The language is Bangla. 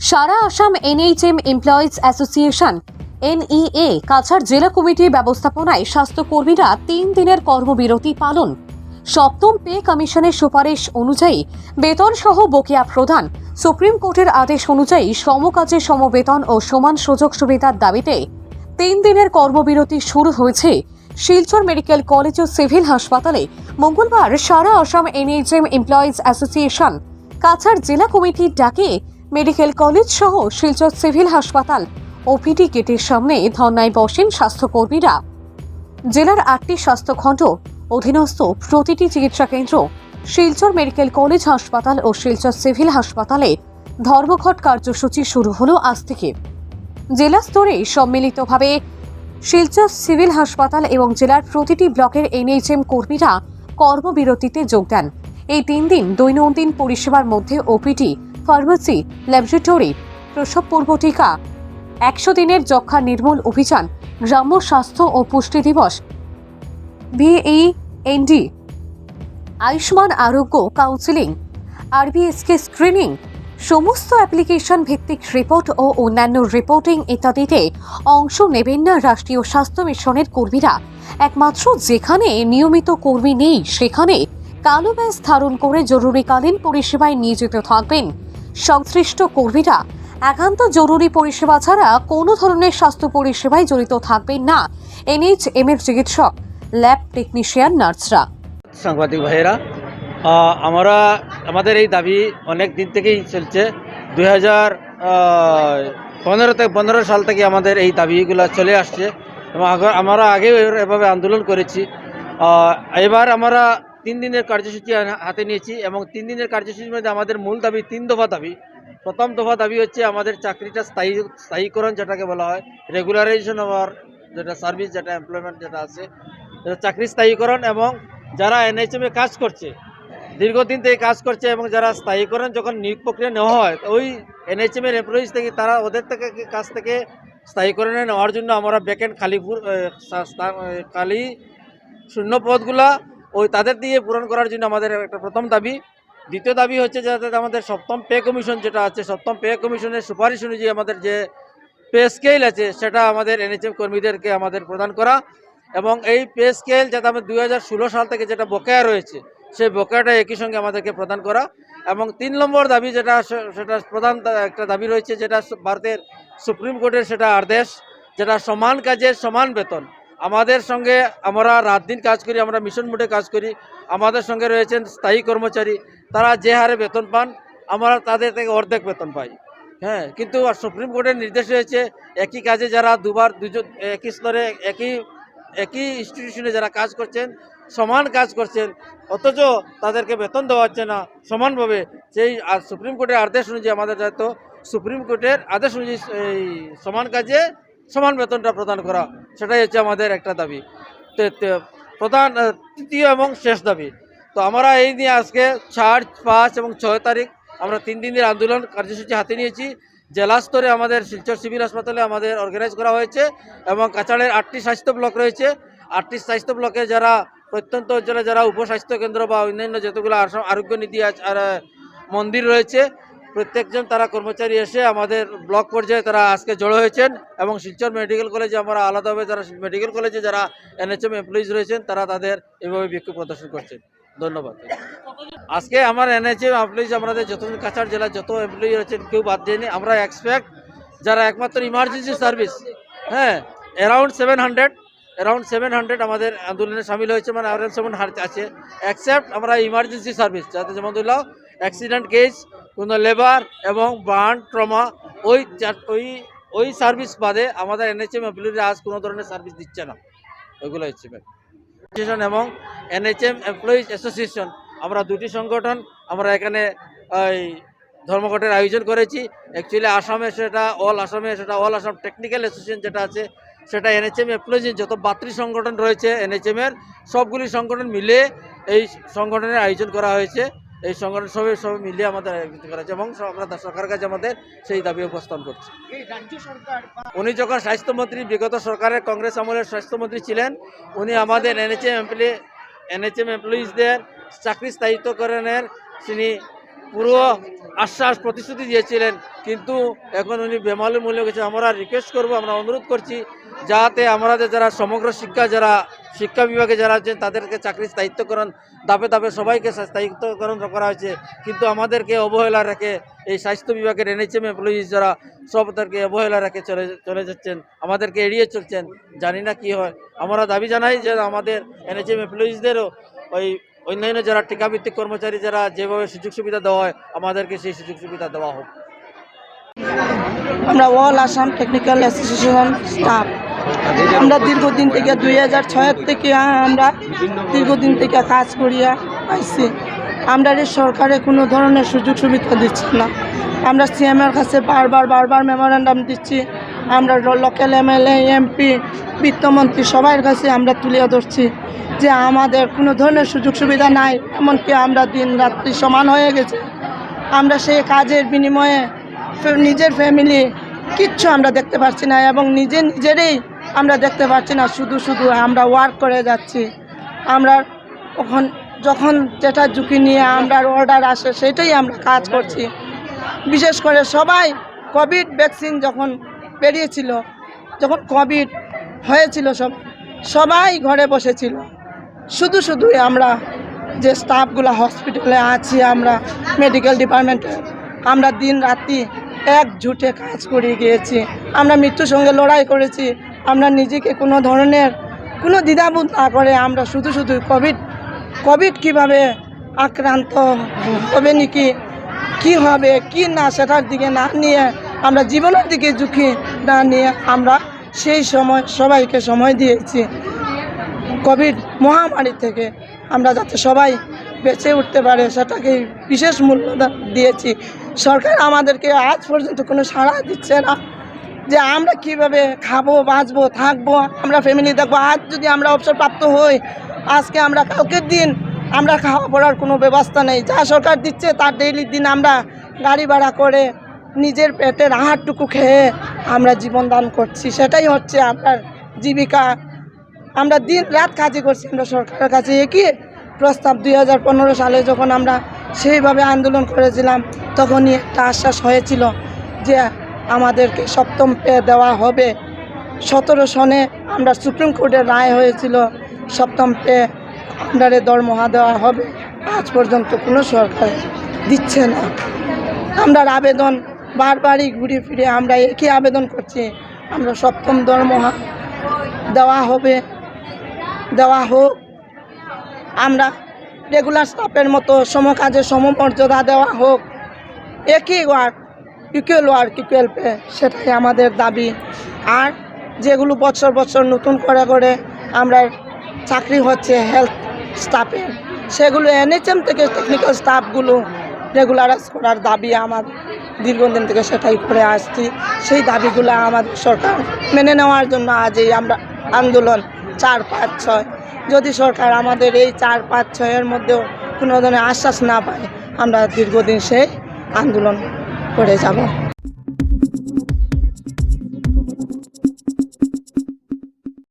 সারা Assam NHM employees association NEA Cachar জেলা কমিটির ব্যবস্থাপনায় স্বাস্থ্যকর্মীরা 3 দিনের কর্মবিরতি পালন। সপ্তম পে কমিশনের সুপারিশ অনুযায়ী বেতন সহ বকেয়া প্রদান, সুপ্রিম কোর্টের আদেশ অনুযায়ী সমকাজে সমবেতন ও সমান সুযোগ সুবিধার দাবিতে 3 দিনের কর্মবিরতি শুরু হয়েছে শিলচর মেডিকেল কলেজ ও সিভিল হাসপাতালে। মঙ্গলবার সারা Assam NHM employees association Cachar জেলা কমিটির ডাকে মেডিকেল কলেজ সহ শিলচর সিভিল হাসপাতাল ওপিডি গেটের সামনে ধর্নায় বসেন স্বাস্থ্যকর্মীরা। জেলার 8টি স্বাস্থ্যখণ্ড অধীনস্থ প্রতিটি চিকিৎসা কেন্দ্র, শিলচর মেডিকেল কলেজ হাসপাতাল ও শিলচর সিভিল হাসপাতালে ধর্মঘট কার্যসূচি শুরু হলো আজ থেকে। জেলা স্তরে সম্মিলিতভাবে শিলচর সিভিল হাসপাতাল এবং জেলার প্রতিটি ব্লকের এনএইচএম কর্মীরা কর্মবিরতিতে যোগ দেন। এই 3 দিন দৈনন্দিন পরিষেবার মধ্যে ওপিডি, ফার্মেসি, ল্যাবরেটরি, প্রসব পূর্ব টিকা, 100 দিনের যক্ষ্মা নির্মূল অভিযান, গ্রাম্য স্বাস্থ্য ও পুষ্টি দিবস, ভিএইএনডি, আয়ুষ্মান আরোগ্য কাউন্সিলিং, আরবিএসকে স্ক্রিনিং, সমস্ত অ্যাপ্লিকেশন ভিত্তিক রিপোর্ট ও অন্যান্য রিপোর্টিং ইত্যাদিতে অংশ নেবেন না রাষ্ট্রীয় স্বাস্থ্য মিশনের কর্মীরা। একমাত্র যেখানে নিয়মিত কর্মী নেই সেখানে কালো ব্যাজ ধারণ করে জরুরিকালীন পরিষেবায় নিয়োজিত থাকবেন সংশ্লিষ্ট কর্মীরা। একান্ত জরুরি পরিষেবা ছাড়া কোনো ধরনের স্বাস্থ্য পরিষেবায় জড়িত থাকবেন না এনএইচএম এর চিকিৎসক, ল্যাব টেকনিশিয়ান, নার্সরা। সাংবাদিক ভাইয়েরা, আমাদের এই দাবি অনেক দিন থেকেই চলছে। 2015 সাল থেকে আমাদের এই দাবিগুলো চলে আসছে এবং আমরা আগেও এভাবে আন্দোলন করেছি। এবার আমরা 3 দিনের কার্যসূচি হাতে নিয়েছি এবং 3 দিনের কার্যসূচির মধ্যে আমাদের মূল দাবি 3 দফা দাবি। প্রথম দফা দাবি হচ্ছে আমাদের চাকরিটা স্থায়ীকরণ, যেটাকে বলা হয় রেগুলারাইজেশন অফ যেটা সার্ভিস, যেটা এমপ্লয়মেন্ট যেটা আছে, চাকরি স্থায়ীকরণ। এবং যারা এনএইচএমে কাজ করছে, দীর্ঘদিন থেকে কাজ করছে এবং যারা স্থায়ীকরণ যখন নিয়োগ প্রক্রিয়া নেওয়া হয়, ওই এনএইচএমের এমপ্লয়িজ থেকে তারা ওদের কাছ থেকে স্থায়ীকরণে নেওয়ার জন্য আমরা ভ্যাকেন্ট খালি শূন্য পদগুলা ওই তাদের দিয়ে পূরণ করার জন্য আমাদের একটা প্রথম দাবি। দ্বিতীয় দাবি হচ্ছে যাতে আমাদের সপ্তম পে কমিশন যেটা আছে, সপ্তম পে কমিশনের সুপারিশ অনুযায়ী আমাদের যে পে স্কেল আছে সেটা আমাদের এনএইচএম কর্মীদেরকে আমাদের প্রদান করা এবং এই পে স্কেল যাতে আমাদের 2016 সাল থেকে যেটা বকেয়া রয়েছে সেই বকেয়াটা একই সঙ্গে আমাদেরকে প্রদান করা। এবং 3 নম্বর দাবি সেটা প্রধান একটা দাবি রয়েছে, যেটা ভারতের সুপ্রিম কোর্টের সেটা আদেশ, যেটা সমান কাজের সমান বেতন। আমাদের সঙ্গে আমরা রাত দিন কাজ করি, আমরা মিশন মোডে কাজ করি, আমাদের সঙ্গে রয়েছেন স্থায়ী কর্মচারী, তারা যে হারে বেতন পান আমরা তাদের থেকে অর্ধেক বেতন পাই। হ্যাঁ, কিন্তু সুপ্রিম কোর্টের নির্দেশ রয়েছে একই কাজে যারা দুজন একই স্তরে একই ইনস্টিটিউশনে যারা কাজ করছেন, সমান কাজ করছেন, অথচ তাদেরকে বেতন দেওয়া হচ্ছে না সমানভাবে। সেই সুপ্রিম কোর্টের আদেশ অনুযায়ী আমাদের দায়িত্ব সুপ্রিম কোর্টের আদেশ অনুযায়ী এই সমান কাজে সমান বেতনটা প্রদান করা, সেটাই হচ্ছে আমাদের একটা দাবি। প্রধান তৃতীয় এবং শেষ দাবি। তো আমরা এই নিয়ে আজকে 4, 5 এবং 6 তারিখ আমরা 3 দিনের আন্দোলন কার্যসূচি হাতে নিয়েছি। জেলা স্তরে আমাদের শিলচর সিভিল হাসপাতালে আমাদের অর্গানাইজ করা হয়েছে এবং কাছাড়ের 8টি স্বাস্থ্য ব্লক রয়েছে। 8টি স্বাস্থ্য ব্লকে যারা প্রত্যন্ত অঞ্চলে যারা উপস্বাস্থ্য কেন্দ্র বা অন্যান্য যতগুলো আরোগ্য নীতি আর মন্দির রয়েছে, প্রত্যেকজন তারা কর্মচারী এসে আমাদের ব্লক পর্যায়ে তারা আজকে জড়ো হয়েছেন এবং শিলচর মেডিকেল কলেজে আমরা আলাদাভাবে যারা মেডিকেল কলেজে যারা এনএইচএম এমপ্লয়িজ রয়েছেন তারা তাদের এভাবে বিক্ষোভ প্রদর্শন করছেন। ধন্যবাদ। আজকে আমার এনএইচএম এমপ্লয়িজ আমাদের যতজন কাছাড় জেলার যত এমপ্লয়ি রয়েছেন কেউ বাদ যায়নি। আমরা এক্সপেক্ট যারা একমাত্র ইমার্জেন্সি সার্ভিস, হ্যাঁ, অ্যারাউন্ড 700 আমাদের আন্দোলনে সামিল হয়েছে, মানে আরএম 7 আছে, এক্সেপ্ট আমরা ইমার্জেন্সি সার্ভিস যাতে যেমন ধরলাম অ্যাক্সিডেন্ট কেস, কোনো লেবার এবং বার্ন ট্রমা, ওই সার্ভিস বাদে আমাদের এনএইচএম এমপ্লয়িরা আজ কোনো ধরনের সার্ভিস দিচ্ছে না। ওইগুলো হচ্ছে এবং এনএইচএম এমপ্লয়িজ অ্যাসোসিয়েশন, আমরা 2টি সংগঠন আমরা এখানে এই ধর্মঘটের আয়োজন করেছি। অ্যাকচুয়ালি আসামে সেটা অল আসাম টেকনিক্যাল অ্যাসোসিয়েশন যেটা আছে সেটা এনএইচএম এমপ্লয়িজ যত 32 সংগঠন রয়েছে এনএইচএমের সবগুলি সংগঠন মিলে এই সংগঠনের আয়োজন করা হয়েছে। এই সংগঠন সবাই মিলিয়ে আমাদের আয়োজন করা হয়েছে এবং আমরা সরকারের কাছে আমাদের সেই দাবি উপস্থাপন করছি। উনি যখন স্বাস্থ্যমন্ত্রী, বিগত সরকারের কংগ্রেস আমলের স্বাস্থ্যমন্ত্রী ছিলেন, উনি আমাদের এনএইচএম এমপ্লয়িজদের চাকরি স্থায়িত্বকরণের তিনি পুরো আশ্বাস প্রতিশ্রুতি দিয়েছিলেন, কিন্তু এখন উনি বেমালুম মূল্য গেছে। আমরা রিকোয়েস্ট করব, আমরা অনুরোধ করছি যাতে আমাদের যারা সমগ্র শিক্ষা বিভাগে যারা আছেন তাদেরকে চাকরির স্থায়িত্বকরণ ধাপে ধাপে সবাইকে স্থায়িত্বকরণ করা হয়েছে, কিন্তু আমাদেরকে অবহেলা রেখে এই স্বাস্থ্য বিভাগের NHM এমপ্লয়িজ যারা সব তাদেরকে অবহেলা রেখে চলে যাচ্ছেন, আমাদেরকে এড়িয়ে চলছেন। জানি না কি হয়। আমরা দাবি জানাই যে আমাদের NHM এমপ্লয়িজদেরও ওই অন্যান্য যারা টিকাভিত্তিক কর্মচারী যারা যেভাবে সুযোগ সুবিধা দেওয়া হয় আমাদেরকে সেই সুযোগ সুবিধা দেওয়া হোক। আমরা all Assam technical association staff, আমরা দীর্ঘদিন থেকে 2006 থেকে আমরা দীর্ঘদিন থেকে কাজ করিয়া পাইছি। আমরা এই সরকারে কোনো ধরনের সুযোগ সুবিধা দিচ্ছে না। আমরা CM-এর কাছে বারবার মেমোরেন্ডাম দিচ্ছি। আমরা লোকাল MLA MP বিত্তমন্ত্রী সবার কাছে আমরা তুলে ধরছি যে আমাদের কোনো ধরনের সুযোগ সুবিধা নাই, এমনকি আমরা দিন রাত্রি সমান হয়ে গেছে। আমরা সেই কাজের বিনিময়ে নিজের ফ্যামিলি কিচ্ছু আমরা দেখতে পাচ্ছি না, এবং নিজেরই আমরা দেখতে পাচ্ছি না, শুধু আমরা ওয়ার্ক করে যাচ্ছি। আমরা যখন যেটা ঝুঁকি নিয়ে আমরা অর্ডার আসে সেটাই আমরা কাজ করছি। বিশেষ করে সবাই কোভিড ভ্যাকসিন যখন বেরিয়েছিল, যখন কোভিড হয়েছিল সবাই ঘরে বসেছিল। শুধুই আমরা যে স্টাফগুলো হসপিটালে আছি, আমরা মেডিকেল ডিপার্টমেন্টে আমরা দিন রাত্রি একজুটে কাজ করে গিয়েছি। আমরা মৃত্যুর সঙ্গে লড়াই করেছি। আমরা নিজেকে কোনো ধরনের কোনো দ্বিধাবোধ না করে আমরা শুধু কোভিড কীভাবে আক্রান্ত হবে নাকি, কী হবে কি না সেটার দিকে না নিয়ে, আমরা জীবনের দিকে ঝুঁকি না নিয়ে আমরা সেই সময় সবাইকে সময় দিয়েছি। কোভিড মহামারী থেকে আমরা যাতে সবাই বেঁচে উঠতে পারে সেটাকে বিশেষ মূল্য দিয়েছি। সরকার আমাদেরকে আজ পর্যন্ত কোনো সাড়া দিচ্ছে না যে আমরা কিভাবে খাবো, বাঁচবো, থাকবো, আমরা ফ্যামিলি দেখবো। আজ যদি আমরা অবসরপ্রাপ্ত হই, আজকে আমরা কালকের দিন আমরা খাওয়া পড়ার কোনো ব্যবস্থা নেই। যা সরকার দিচ্ছে তার ডেইলি দিন আমরা গাড়ি ভাড়া করে নিজের পেটের আহারটুকু খেয়ে আমরা জীবনদান করছি। সেটাই হচ্ছে আপনার জীবিকা। আমরা দিন রাত কাজই করছি। আমরা সরকারের কাছে একই প্রস্তাব 2015 সালে যখন আমরা সেইভাবে আন্দোলন করেছিলাম, তখনই একটা আশ্বাস হয়েছিল যে আমাদেরকে 7ম পে দেওয়া হবে। 17 সনে আমরা সুপ্রিম কোর্টের রায় হয়েছিল 7ম পে আন্ডারে দরমহা দেওয়া হবে। আজ পর্যন্ত কোনো সরকার দিচ্ছে না। আমরা আবেদন বারবারই ঘুরে ফিরে আমরা একই আবেদন করছি, আমরা 7ম দরমহা দেওয়া হোক। আমরা রেগুলার স্টাফের মতো সমকাজে সমমর্যাদা দেওয়া হোক। একই ওয়ার্ক ইকুয়াল পে, সেটাই আমাদের দাবি। আর যেগুলো বছর নতুন করে আমরা চাকরি হচ্ছে হেলথ স্টাফের, সেগুলো NHM থেকে টেকনিক্যাল স্টাফগুলো রেগুলারাইজ করার দাবি আমার দীর্ঘদিন থেকে সেটাই করে আসছি। সেই দাবিগুলো আমাদের সরকার মেনে নেওয়ার জন্য আজ এই আমরা আন্দোলন 4-5-6। যদি সরকার আমাদের এই 4-5-6-এর মধ্যেও কোনো ধরনের আশ্বাস না পায়, আমরা দীর্ঘদিন সেই আন্দোলন করে যাব।